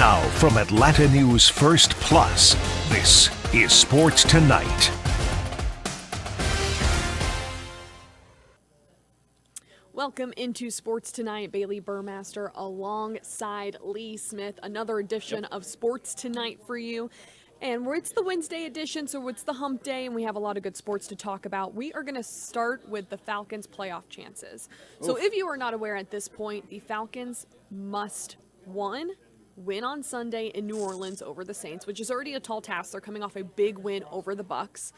Now from Atlanta News First Plus, this is Sports Tonight. Welcome into Sports Tonight. Bailey Burmaster alongside Lee Smith. Another edition of Sports Tonight for you. And it's the Wednesday edition, so it's the hump day, and we have a lot of good sports to talk about. We are going to start with the Falcons' playoff chances. So if you are not aware at this point, the Falcons must, one, win on Sunday in New Orleans over the Saints, which is already a tall task. They're coming off a big win over the Bucs.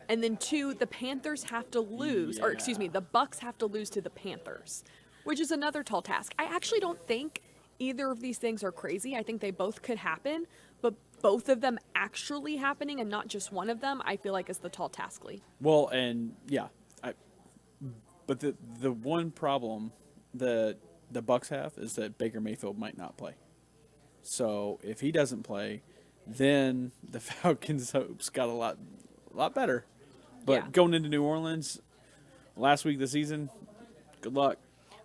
And then two, the Panthers have to lose, the Bucs have to lose to the Panthers, which is another tall task. I actually don't think either of these things are crazy. I think they both could happen, but both of them actually happening and not just one of them, I feel like is the tall task, Lee. Well, and yeah, but the one problem that the Bucs have is that Baker Mayfield might not play. So if he doesn't play, then the Falcons' hopes got a lot better. But going into New Orleans last week of the season, good luck.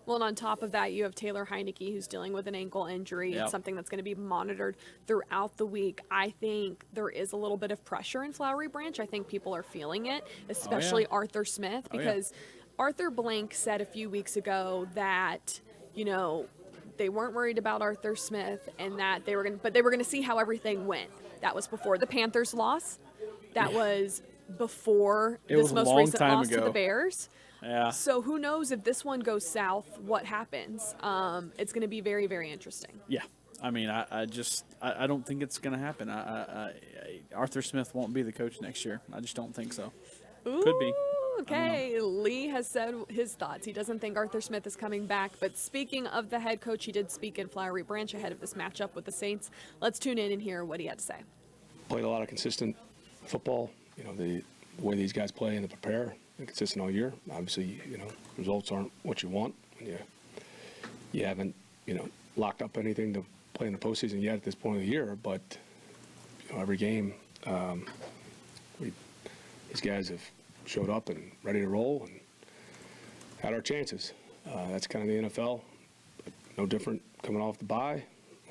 Well, and on top of that, you have Taylor Heineke, who's dealing with an ankle injury. It's something that's going to be monitored throughout the week. I think there is a little bit of pressure in Flowery Branch. I think people are feeling it, especially Arthur Smith, because Arthur Blank said a few weeks ago that, they weren't worried about Arthur Smith and that they were going to see how everything went. That was before the Panthers loss. That was before this most recent loss to the Bears. Yeah. So who knows if this one goes south, what happens? It's going to be very, very interesting. Yeah. I mean, I don't think it's going to happen. Arthur Smith won't be the coach next year. I just don't think so. Ooh, could be. Okay, Lee has said his thoughts. He doesn't think Arthur Smith is coming back. But speaking of the head coach, he did speak in Flowery Branch ahead of this matchup with the Saints. Let's tune in and hear what he had to say. Played a lot of consistent football. The way these guys play and prepare, and consistent all year. Obviously, results aren't what you want when you haven't, locked up anything to play in the postseason yet at this point of the year. But every game, these guys have showed up and ready to roll and had our chances. That's kind of the NFL. But no different coming off the bye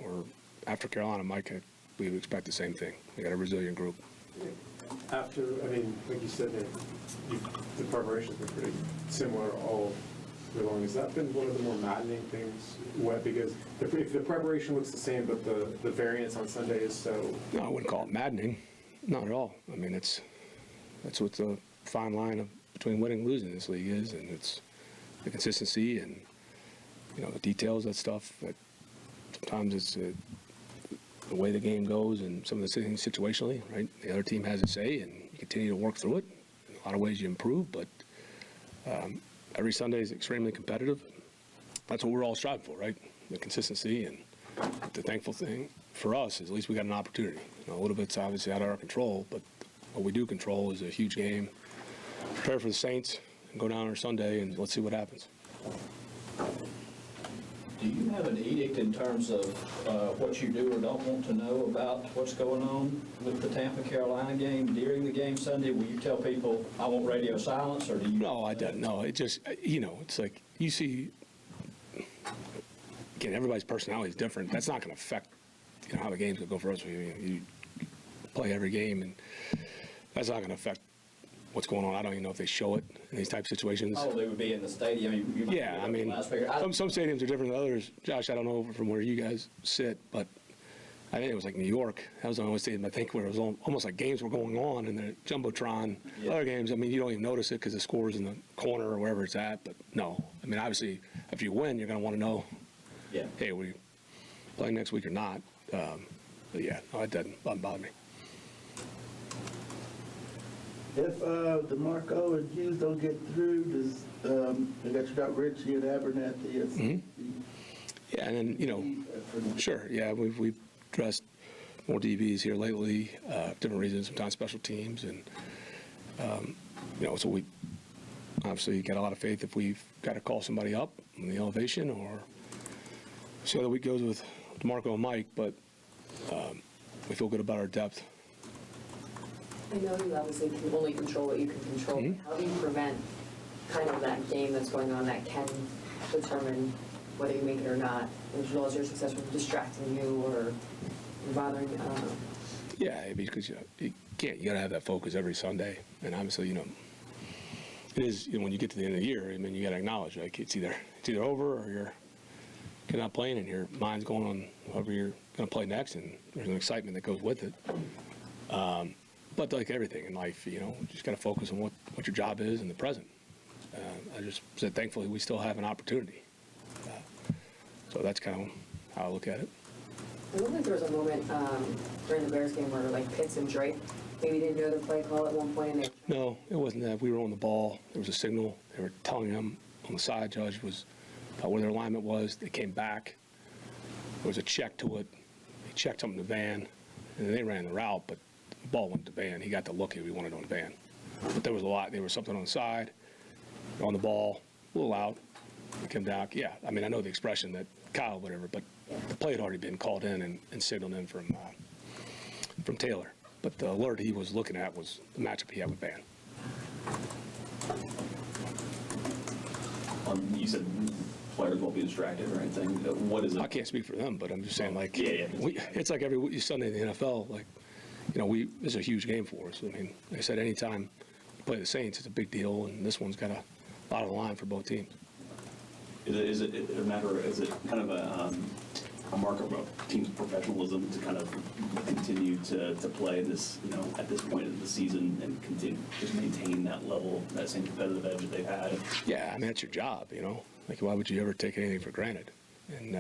or after Carolina. Mike, we would expect the same thing. We got a resilient group. Like you said, the preparation's been pretty similar all year long. Has that been one of the more maddening things? Because if the preparation looks the same, but the variance on Sunday is so... No, I wouldn't call it maddening. Not at all. I mean, that's what the fine line between winning and losing in this league is, and it's the consistency and, the details, that stuff. That sometimes it's the way the game goes and some of the things situationally, right? The other team has a say, and you continue to work through it. In a lot of ways you improve, but every Sunday is extremely competitive. That's what we're all striving for, right? The consistency, and the thankful thing for us is at least we got an opportunity. A little bit's obviously out of our control, but what we do control is a huge game. Prepare for the Saints and go down on Sunday, and let's see what happens. Do you have an edict in terms of what you do or don't want to know about what's going on with the Tampa-Carolina game during the game Sunday? Will you tell people, I want radio silence, or do you? No, I don't. No, it just, it's like you see, again, everybody's personality is different. That's not going to affect, how the game's going to go for us. You play every game, and that's not going to affect what's going on. I don't even know if they show it in these type of situations. Oh, they would be in the stadium. Yeah, I mean, some stadiums are different than others. Josh, I don't know from where you guys sit, but I think it was like New York. That was the only stadium I think where it was almost like games were going on in the Jumbotron. Yeah. Other games, I mean, you don't even notice it because the score's in the corner or wherever it's at. But no, I mean, obviously, if you win, you're going to want to know, hey, are we playing next week or not? But yeah, no, it doesn't bother me. If DeMarco and Hughes don't get through, you got Richie and Abernathy. Mm-hmm. Yeah, and then, sure, yeah, we've addressed more DBs here lately, different reasons, sometimes special teams, and, so we obviously got a lot of faith if we've got to call somebody up on the elevation, or see how the week goes with DeMarco and Mike, but we feel good about our depth. I know you obviously can only control what you can control. Mm-hmm. How do you prevent kind of that game that's going on that can determine whether you make it or not, as well as your success from distracting you or bothering you? I don't know. Yeah, because you got to have that focus every Sunday. And obviously, it is, when you get to the end of the year, I mean, you got to acknowledge, like, it's either over or you're not playing and your mind's going on whoever you're going to play next, and there's an excitement that goes with it. But like everything in life, you just got to focus on what your job is in the present. I just said, thankfully, we still have an opportunity. So that's kind of how I look at it. It looked like there was a moment during the Bears game where like Pitts and Drake maybe didn't know the play call at one point. And No, it wasn't that. We were on the ball. There was a signal. They were telling them on the side, judge was where their alignment was. They came back. There was a check to it. They checked something to Van, and then they ran the route, but the ball went to Van. He got the look we wanted on Van. But there was a lot. There was something on the side, on the ball, a little out. They came down. Yeah, I mean, I know the expression that Kyle, whatever, but the play had already been called in and signaled in from Taylor. But the alert he was looking at was the matchup he had with Van. You said players won't be distracted or anything. What is it? I can't speak for them, but I'm just saying, like, Yeah. it's like every Sunday in the NFL, like, this is a huge game for us. I mean, like I said, anytime you play the Saints, it's a big deal, and this one's got a lot on the line for both teams. Is it a matter? Is it kind of a mark of a team's professionalism to kind of continue to play this, at this point of the season and continue just maintain that level, that same competitive edge that they've had? Yeah, I mean, that's your job, Like, why would you ever take anything for granted? And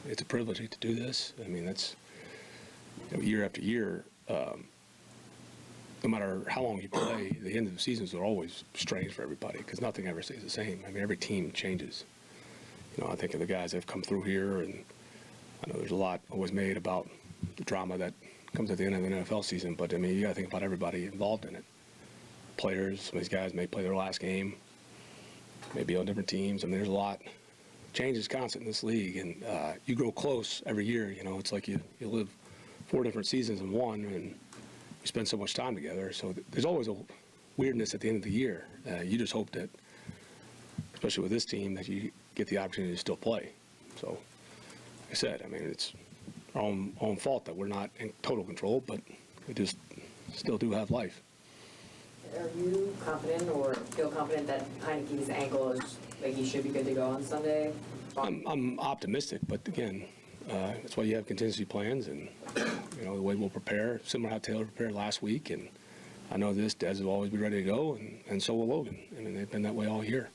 it's a privilege to do this. I mean, that's year after year. No matter how long you play, the end of the seasons are always strange for everybody because nothing ever stays the same. I mean, every team changes. I think of the guys that have come through here, and I know there's a lot always made about the drama that comes at the end of the NFL season, but I mean, you got to think about everybody involved in it. Players, some of these guys may play their last game, maybe on different teams. I mean, there's a lot. Change is constant in this league, and you grow close every year. It's like you live 4 different seasons in one, and you spend so much time together. So there's always a weirdness at the end of the year. You just hope that, especially with this team, that you get the opportunity to still play. So, like I said, I mean, it's our own fault that we're not in total control, but we just still do have life. Are you confident or feel confident that Heineke's ankle is like he should be good to go on Sunday? I'm optimistic, but again, that's why you have contingency plans, and the way we'll prepare, similar to how Taylor prepared last week, and I know this, Des will always be ready to go, and so will Logan. I mean, they've been that way all year.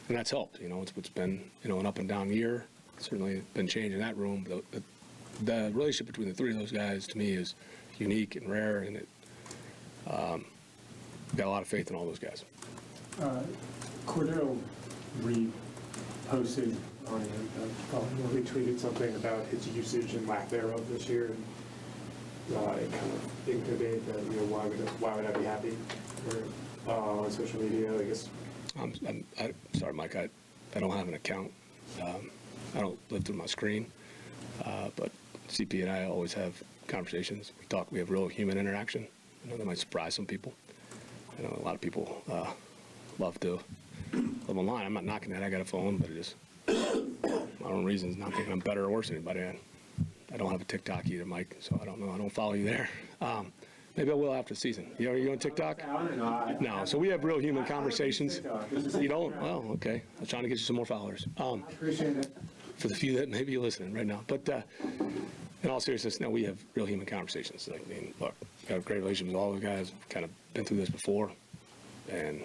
And that's helped. It's been, an up and down year. Certainly been change in that room. The relationship between the 3 of those guys, to me, is unique and rare, and it got a lot of faith in all those guys. Cordero reposted on retweeted something about his usage and lack thereof this year. And, it kind of incubated that, why would I be happy on social media, I guess. I'm sorry, Mike. I don't have an account. I don't live through my screen. But CP and I always have conversations. We talk. We have real human interaction. I know that might surprise some people. I know a lot of people love to live online. I'm not knocking that. I got a phone, but it is my own reasons. Not thinking I'm better or worse than anybody. I don't have a TikTok either, Mike. So I don't know. I don't follow you there. Maybe I will after the season. Are you on TikTok? No. So we have real human conversations. You don't? Well, okay. I was trying to get you some more followers. Appreciate it. For the few that may be listening right now. But in all seriousness, no, we have real human conversations. I mean, look, we have a great relationship with all the guys. We've kind of been through this before. And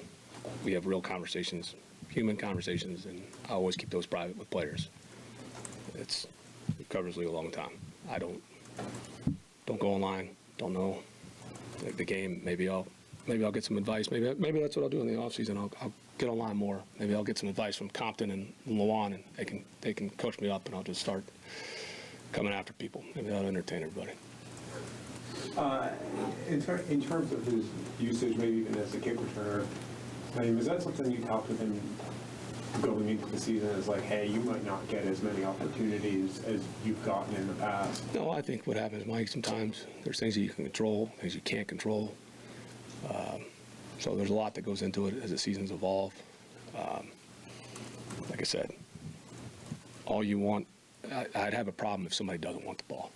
we have real conversations, human conversations, and I always keep those private with players. It covers me a long time. I don't go online, don't know the game. Maybe I'll get some advice. Maybe that's what I'll do in the offseason. I'll get online more. Maybe I'll get some advice from Compton and Lawan, and they can coach me up, and I'll just start coming after people. Maybe that'll entertain everybody. In terms of his usage, maybe even as a kick returner, I mean, was that something you talked with him going into the season as like, hey, you might not get as many opportunities as you've gotten in the past? No, I think what happens, Mike, sometimes there's things that you can control, things you can't control. So there's a lot that goes into it as the seasons evolve. Like I said, all you want, I'd have a problem if somebody doesn't want the ball.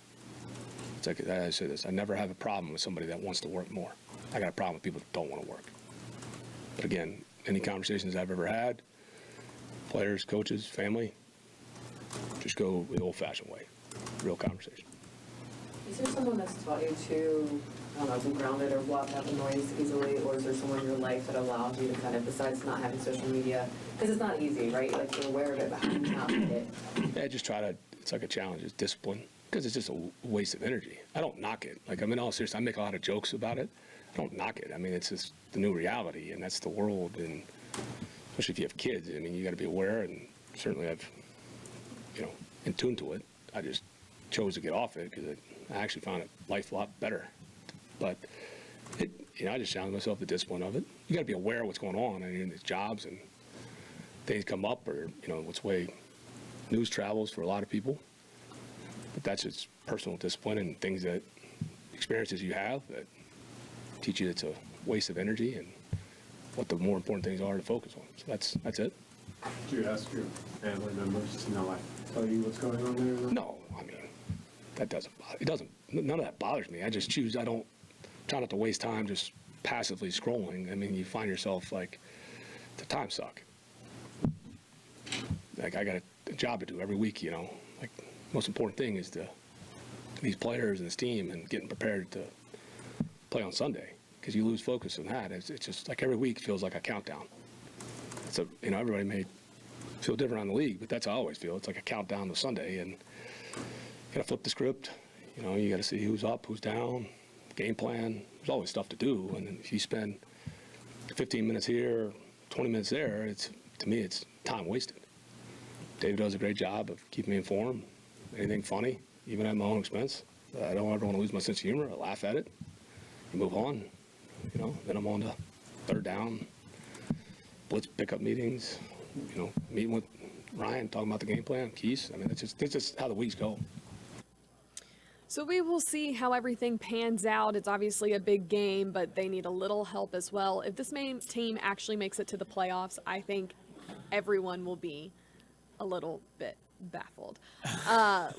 It's like I say this, I never have a problem with somebody that wants to work more. I got a problem with people that don't want to work. But again, any conversations I've ever had, players, coaches, family, just go the old-fashioned way, real conversation. Is there someone that's taught you to, I don't know, be grounded or block out the noise easily, or is there someone in your life that allows you to kind of, besides not having social media, because it's not easy, right? Like, you're aware of it, but how do you not make it? Yeah, just try to, it's like a challenge, it's discipline, because it's just a waste of energy. I don't knock it. Like, I mean, all seriously, I make a lot of jokes about it. I don't knock it. I mean, it's just the new reality, and that's the world, and especially if you have kids, I mean, you got to be aware, and certainly I've, in tune to it. I just chose to get off it because I actually found life a lot better. But, I just challenge myself the discipline of it. You got to be aware of what's going on in these jobs, and things come up, or, what's the way news travels for a lot of people. But that's just personal discipline and things that, experiences you have that teach you it's a waste of energy and what the more important things are to focus on. So that's it. Do you ask your family members to tell you what's going on there? No, I mean, that doesn't bother. It doesn't. None of that bothers me. I just choose. I don't try not to waste time just passively scrolling. I mean, you find yourself like, the time suck. Like, I got a job to do every week. Like, most important thing is these players and this team and getting prepared to play on Sunday, because you lose focus on that. It's just like every week feels like a countdown. So, everybody may feel different on the league, but that's how I always feel. It's like a countdown to Sunday, and you got to flip the script. You got to see who's up, who's down, game plan. There's always stuff to do, and if you spend 15 minutes here, 20 minutes there, to me, it's time wasted. David does a great job of keeping me informed. Anything funny, even at my own expense. I don't ever want to lose my sense of humor. I laugh at it. You move on. Then I'm on to third down, blitz pickup meetings, meeting with Ryan, talking about the game plan, Keys. I mean, that's just how the weeks go. So we will see how everything pans out. It's obviously a big game, but they need a little help as well. If this main team actually makes it to the playoffs, I think everyone will be a little bit baffled.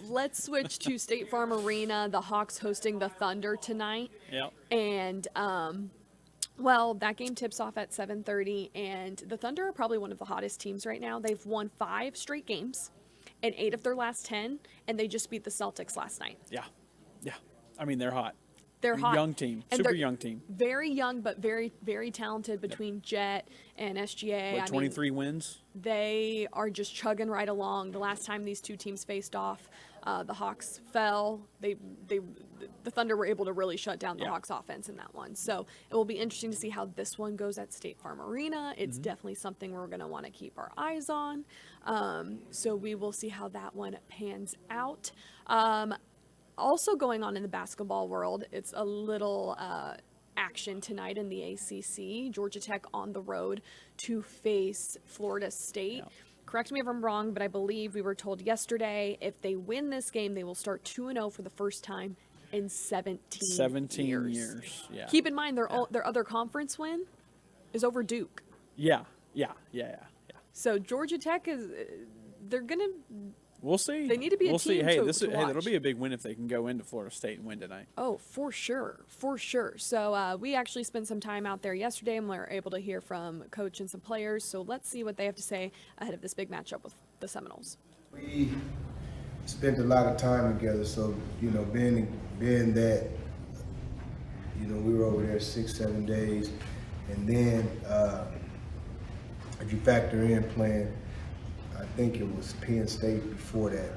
Let's switch to State Farm Arena. The Hawks hosting the Thunder tonight. Yep. And well, that game tips off at 7:30, and the Thunder are probably one of the hottest teams right now. They've won 5 straight games in 8 of their last 10, and they just beat the Celtics last night. Yeah. I mean, they're hot. They're hot. Young team, and super young team. Very young, but very, very talented between Jet and SGA. What, 23 wins? They are just chugging right along. The last time these two teams faced off, the Hawks fell. The Thunder were able to really shut down the Hawks offense in that one. So it will be interesting to see how this one goes at State Farm Arena. It's definitely something we're going to want to keep our eyes on. So we will see how that one pans out. Also going on in the basketball world, it's a little action tonight in the ACC. Georgia Tech on the road to face Florida State. Correct me if I'm wrong, but I believe we were told yesterday if they win this game, they will start 2-0 for the first time in 17 years. Yeah. Keep in mind their other conference win is over Duke. Yeah. So Georgia Tech they're gonna. We'll see. They need to be a we'll team see. Hey, to that'll watch. be a big win if they can go into Florida State and win tonight. Oh, for sure. So we actually spent some time out there yesterday, and we were able to hear from Coach and some players. So let's see what they have to say ahead of this big matchup with the Seminoles. We spent a lot of time together, so being that we were over there 6-7 days, and then if you factor in playing, I think it was Penn State before that.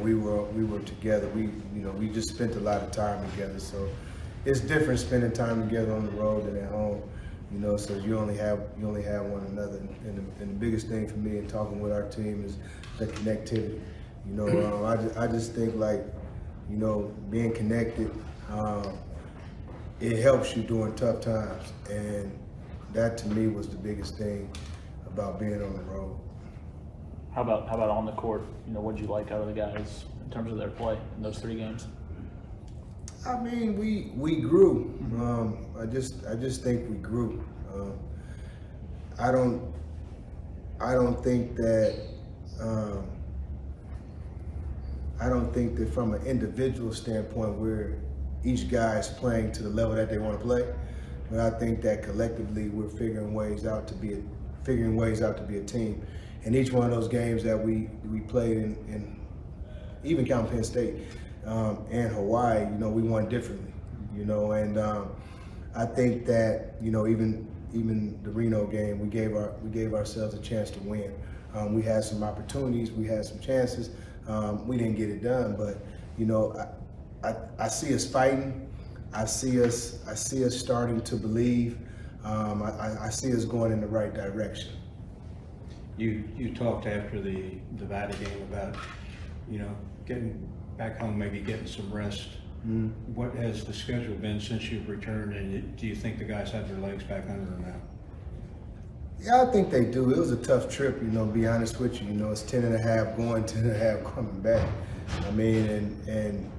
We were together. We just spent a lot of time together. So it's different spending time together on the road than at home. So you only have one another. And the biggest thing for me in talking with our team is the connectivity. I just think being connected, it helps you during tough times, and that to me was the biggest thing about being on the road. How about on the court? What did you like out of the guys in terms of their play in those 3 games? I mean, we grew. I just think we grew. I don't think that. I don't think that from an individual standpoint where each guy is playing to the level that they want to play, but I think that collectively we're figuring ways out to be a team. And each one of those games that we played in even count Penn State and Hawaii, we won differently, and I think that even the Reno game, we gave ourselves a chance to win. We had some opportunities, we had some chances, we didn't get it done, but I see us fighting. I see us starting to believe. I see us going in the right direction. You talked after the Nevada game about getting back home, maybe getting some rest. Mm-hmm. What has the schedule been since you've returned, and do you think the guys have their legs back under them now? Yeah, I think they do. It was a tough trip, to be honest with you. It's 10.5 going, 10.5 coming back. I mean, and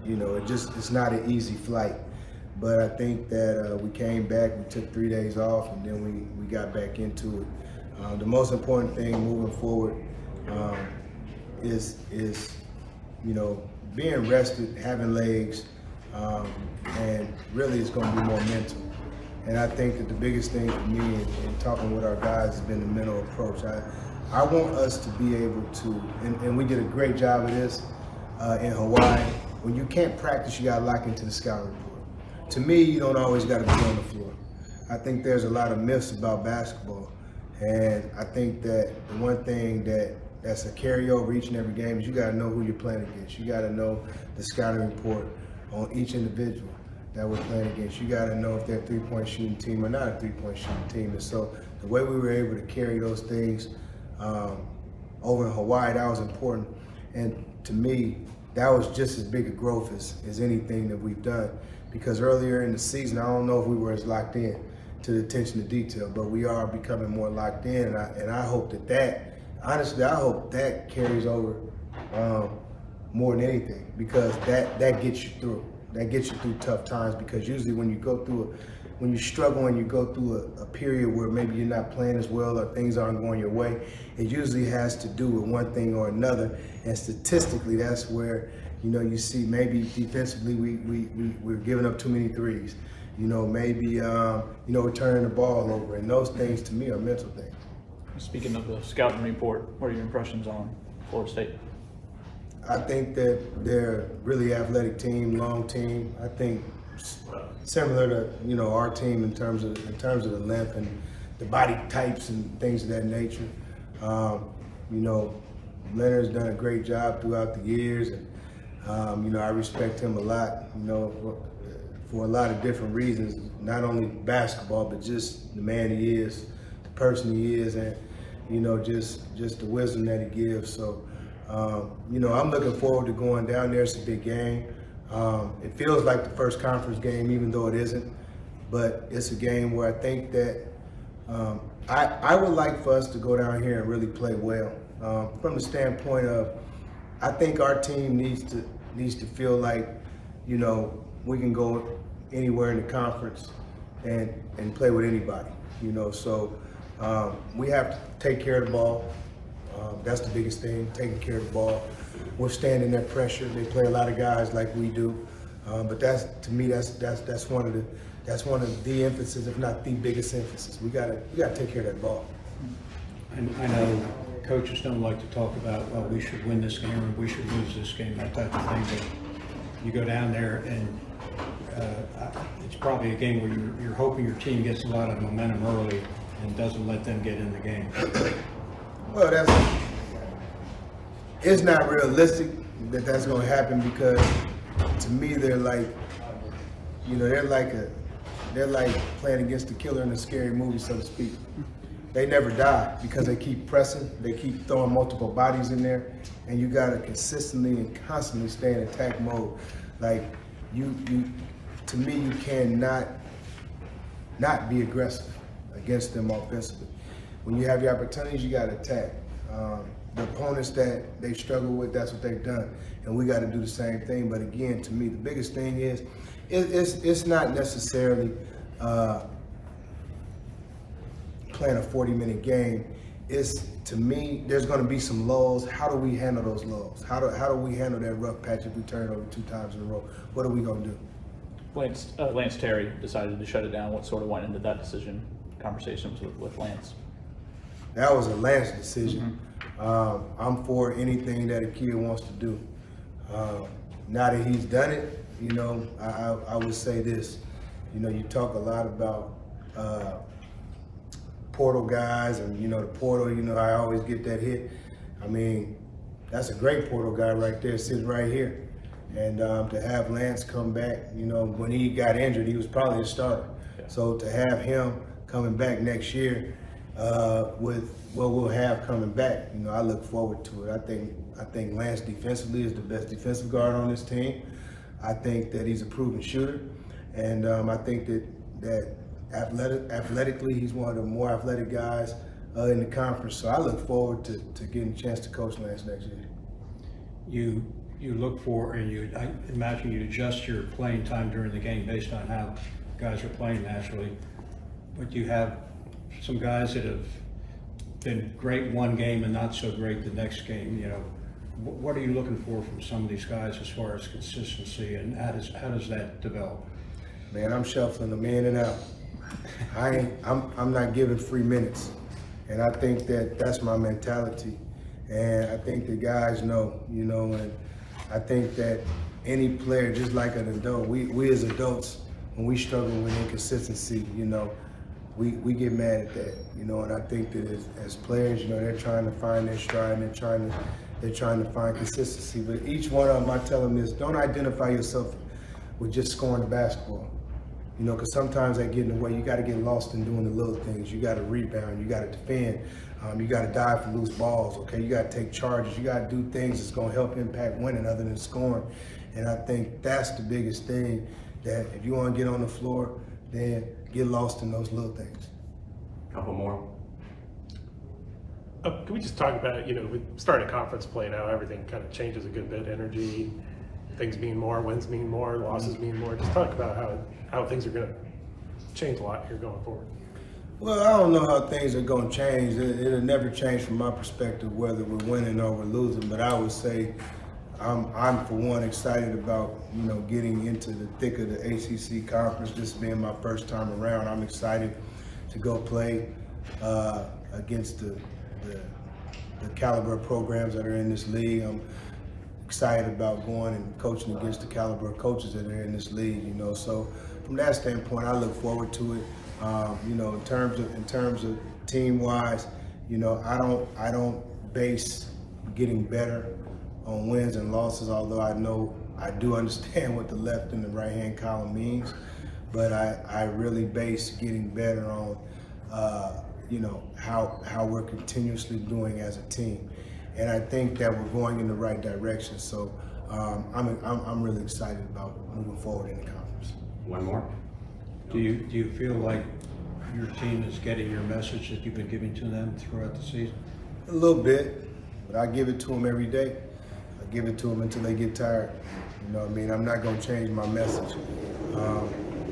it's not an easy flight. But I think that we came back, we took 3 days off, and then we got back into it. The most important thing moving forward is being rested, having legs, and really it's going to be more mental. And I think that the biggest thing for me in talking with our guys has been the mental approach. I want us to be able to, and we did a great job of this in Hawaii. When you can't practice, you got to lock into the scouting report. To me, you don't always got to be on the floor. I think there's a lot of myths about basketball. And I think that the one thing that's a carryover each and every game is you got to know who you're playing against. You got to know the scouting report on each individual that we're playing against. You got to know if they're a three-point shooting team or not a three-point shooting team. And so the way we were able to carry those things over in Hawaii, that was important. And to me, that was just as big a growth as anything that we've done. Because earlier in the season, I don't know if we were as locked in to the attention to detail, but we are becoming more locked in, and I hope that honestly, I hope that carries over more than anything, because that gets you through. That gets you through tough times, because usually when you struggle and you go through a period where maybe you're not playing as well or things aren't going your way, it usually has to do with one thing or another, and statistically that's where you see maybe defensively we're giving up too many threes. Maybe we're turning the ball over, and those things to me are mental things. Speaking of the scouting report, what are your impressions on Florida State? I think that they're a really athletic team, long team. I think similar to our team in terms of the length and the body types and things of that nature. Leonard's done a great job throughout the years, and I respect him a lot. For a lot of different reasons, not only basketball, but just the man he is, the person he is, and just the wisdom that he gives. So I'm looking forward to going down there. It's a big game. It feels like the first conference game, even though it isn't, but it's a game where I think that I would like for us to go down here and really play well. From the standpoint of, I think our team needs to feel like we can go anywhere in the conference and play with anybody, so we have to take care of the ball. That's the biggest thing, taking care of the ball, withstanding that pressure. They play a lot of guys like we do, but that's one of the emphasis, if not the biggest emphasis. We gotta take care of that ball. I know coaches don't like to talk about, well, we should win this game or we should lose this game, that type of thing, but you go down there and it's probably a game where you're hoping your team gets a lot of momentum early and doesn't let them get in the game. Well, it's not realistic that that's going to happen, because to me they're like playing against the killer in a scary movie, so to speak. They never die because they keep pressing, they keep throwing multiple bodies in there, and you got to consistently and constantly stay in attack mode. Like to me, you cannot not be aggressive against them offensively. When you have the opportunities, you got to attack. The opponents that they struggle with, that's what they've done, and we got to do the same thing. But again, to me, the biggest thing is it's not necessarily playing a 40-minute game. it's, to me, there's going to be some lulls. How do we handle those lulls? How do we handle that rough patch if we turn it over 2 times in a row? What are we going to do? Lance Terry decided to shut it down. What sort of went into that decision? Conversations with Lance. That was a Lance decision. I'm for anything that a kid wants to do. Now that he's done it, you know, I would say this. You know, you talk a lot about portal guys and, you know, the portal, you know, I always get that hit. I mean, that's a great portal guy right there, sitting right here. And to have Lance come back, you know, when he got injured, he was probably a starter. Yeah. So to have him coming back next year with what we'll have coming back, you know, I look forward to it. I think Lance defensively is the best defensive guard on this team. I think that he's a proven shooter, and I think that athletically, he's one of the more athletic guys in the conference. So I look forward to getting a chance to coach Lance next year. You look for, and I imagine you adjust your playing time during the game based on how guys are playing naturally. But you have some guys that have been great one game and not so great the next game. You know, what are you looking for from some of these guys as far as consistency, and how does that develop? Man, I'm shuffling them in and out. I'm not giving free minutes, and I think that's my mentality. And I think the guys know, you know, and I think that any player, just like an adult, we as adults, when we struggle with inconsistency, you know, we get mad at that, you know, and I think that as players, you know, they're trying to find their stride and they're trying to find consistency. But each one of them, I tell them this: don't identify yourself with just scoring the basketball. You know, because sometimes they get in the way. You got to get lost in doing the little things. You got to rebound. You got to defend. You got to dive for loose balls. Okay, you got to take charges. You got to do things that's going to help impact winning, other than scoring. And I think that's the biggest thing. That if you want to get on the floor, then get lost in those little things. Couple more. Can we just talk about, you know, we started conference play now, everything kind of changes a good bit, energy, things mean more, wins mean more, losses mean more. Just talk about how things are going to change a lot here going forward. Well, I don't know how things are going to change. It'll never change from my perspective, whether we're winning or we're losing. But I would say I'm for one excited about, you know, getting into the thick of the ACC conference. This being my first time around, I'm excited to go play against the caliber of programs that are in this league. I'm excited about going and coaching against the caliber of coaches that are in this league. You know, so from that standpoint, I look forward to it. You know, in terms of team-wise, you know, I don't base getting better on wins and losses, although I do understand what the left and the right-hand column means, but I really base getting better on, you know, how we're continuously doing as a team. And I think that we're going in the right direction. So I'm really excited about moving forward in the conference. One more. Do you feel like your team is getting your message that you've been giving to them throughout the season? A little bit, but I give it to them every day. I give it to them until they get tired. You know what I mean? I'm not going to change my message.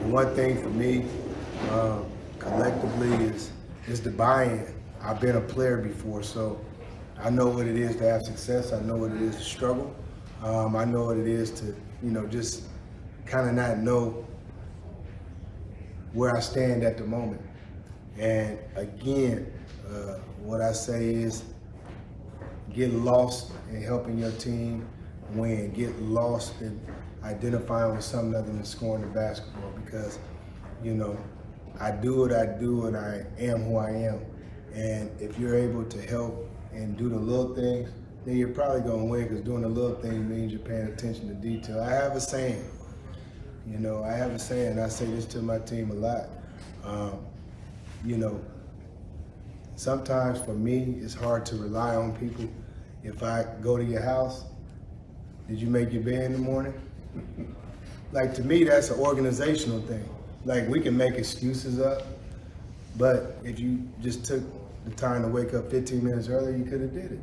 One thing for me, collectively, is the buy-in. I've been a player before, so I know what it is to have success. I know what it is to struggle. I know what it is to, you know, just kind of not know where I stand at the moment. And again, what I say is get lost in helping your team win. Get lost in identifying with something other than scoring the basketball, because, you know, I do what I do and I am who I am. And if you're able to help and do the little things, then you're probably going to win, because doing the little things means you're paying attention to detail. I have a saying. You know, I have a saying, I say this to my team a lot. You know, sometimes for me, it's hard to rely on people. If I go to your house, did you make your bed in the morning? Like, to me, that's an organizational thing. Like, we can make excuses up, but if you just took the time to wake up 15 minutes earlier, you could have did it.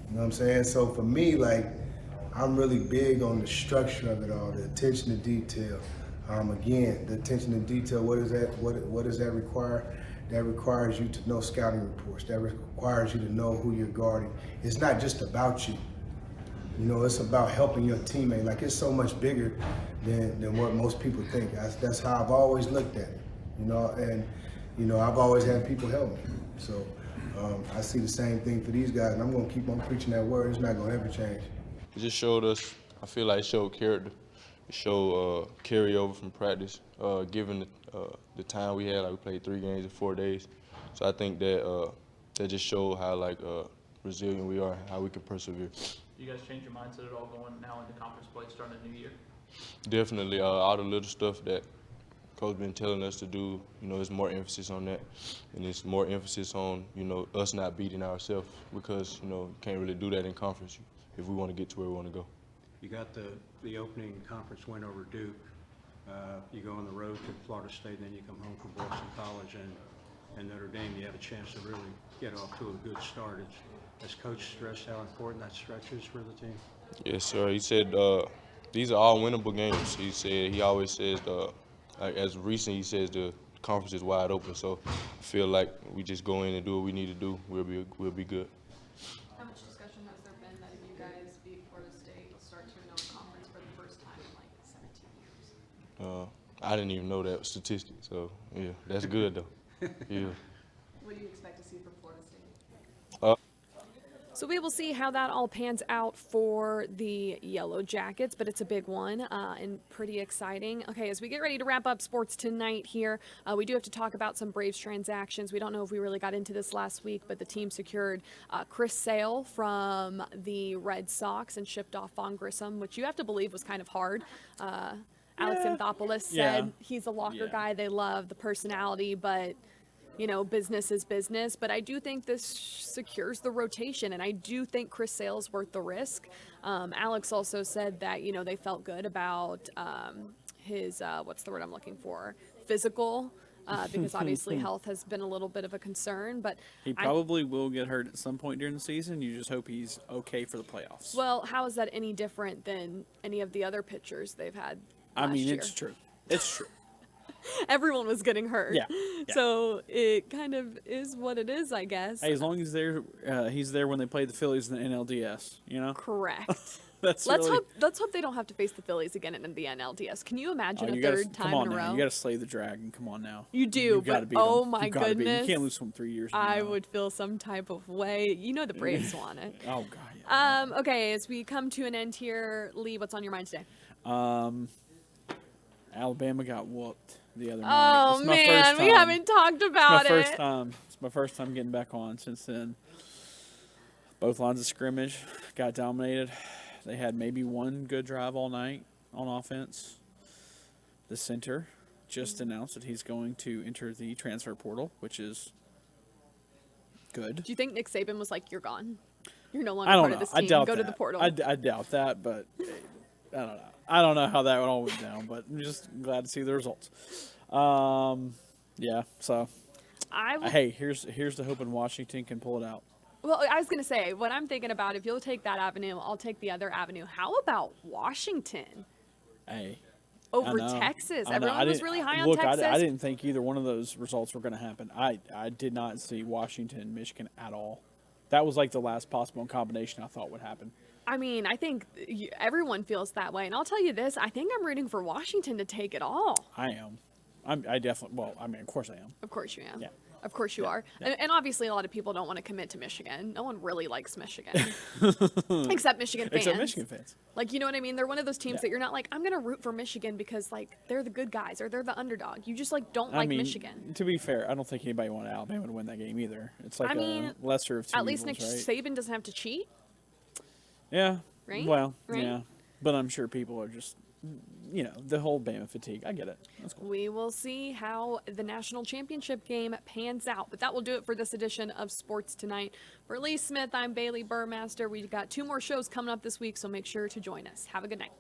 You know what I'm saying? So for me, like, I'm really big on the structure of it all, the attention to detail. Again, the attention to detail, what does that require? that requires you to know scouting reports, that requires you to know who you're guarding. It's not just about you. You know, it's about helping your teammate. Like, it's so much bigger than what most people think. That's how I've always looked at it, you know, and, you know, I've always had people help me. So I see the same thing for these guys, and I'm going to keep on preaching that word. It's not going to ever change. It just showed us, I feel like it showed character. It showed carryover from practice, given the time we had. Like, we played 3 games in 4 days. So I think that that just showed how, like, resilient we are, how we can persevere. You guys change your mindset at all going now into conference play starting a new year? Definitely. All the little stuff that Coach been telling us to do, you know, there's more emphasis on that. And it's more emphasis on, you know, us not beating ourselves because, you know, you can't really do that in conference if we want to get to where we want to go. You got the opening conference win over Duke. You go on the road to Florida State, and then you come home from Boston College and Notre Dame. You have a chance to really get off to a good start. Has Coach stressed how important that stretch is for the team? Yes, sir. He said these are all winnable games. He always says, like, as recent, he says the conference is wide open. So I feel like we just go in and do what we need to do. We'll be good. How much discussion has there been that if you guys beat Florida State, you'll start to know conference for the first time in like 17 years? I didn't even know that statistic. So yeah, that's good though. Yeah. What do you expect to see from Florida State? So we will see how that all pans out for the Yellow Jackets, but it's a big one and pretty exciting. Okay, as we get ready to wrap up Sports Tonight here, we do have to talk about some Braves transactions. We don't know if we really got into this last week, but the team secured Chris Sale from the Red Sox and shipped off Vaughn Grissom, which you have to believe was kind of hard. Alex Anthopoulos said he's a locker guy. They love the personality, but you know, business is business, but I do think this secures the rotation, and I do think Chris Sale's worth the risk. Alex also said that, you know, they felt good about his, what's the word I'm looking for, physical, because obviously health has been a little bit of a concern. But he probably will get hurt at some point during the season. You just hope he's okay for the playoffs. Well, how is that any different than any of the other pitchers they've had last year? It's true. It's true. Everyone was getting hurt. Yeah. So it kind of is what it is, I guess. Hey, as long as he's there when they play the Phillies in the NLDS, you know? Correct. Let's hope they don't have to face the Phillies again in the NLDS. Can you imagine a third time in a row? You got to slay the dragon. Come on now. You do, but oh my goodness. You can't lose from 3 years. I would feel some type of way. You know the Braves want it. Oh, God. Yeah. Okay, as we come to an end here, Lee, what's on your mind today? Alabama got whooped the other night. Oh, man, we haven't talked about it. It's my first time getting back on since then. Both lines of scrimmage got dominated. They had maybe one good drive all night on offense. The center just announced that he's going to enter the transfer portal, which is good. Do you think Nick Saban was like, you're gone? You're no longer part of this team. Go to the portal. I doubt that, but I don't know. I don't know how that all went down, but I'm just glad to see the results. Yeah, so hey, here's the hope in Washington can pull it out. Well, I was going to say, what I'm thinking about, if you'll take that avenue, I'll take the other avenue. How about Washington? Hey. Over Texas. Everyone was really high on Texas. I didn't think either one of those results were going to happen. I did not see Washington and Michigan at all. That was like the last possible combination I thought would happen. I mean, I think everyone feels that way. And I'll tell you this, I think I'm rooting for Washington to take it all. I am. I definitely, well, I mean, of course I am. Of course you am. Yeah. Of course you are. Yeah. And obviously a lot of people don't want to commit to Michigan. No one really likes Michigan. Except Michigan fans. Except Michigan fans. Like, you know what I mean? They're one of those teams that you're not like, I'm going to root for Michigan because, like, they're the good guys or they're the underdog. You just, like, don't like Michigan. To be fair, I don't think anybody wanted Alabama to win that game either. It's like a lesser of two at least evils, Nick Saban doesn't have to cheat. Yeah. Right? Well, right? Yeah. But I'm sure people are just, you know, the whole Bama fatigue. I get it. That's cool. We will see how the national championship game pans out. But that will do it for this edition of Sports Tonight. For Lee Smith, I'm Bailey Burmaster. We've got 2 more shows coming up this week, so make sure to join us. Have a good night.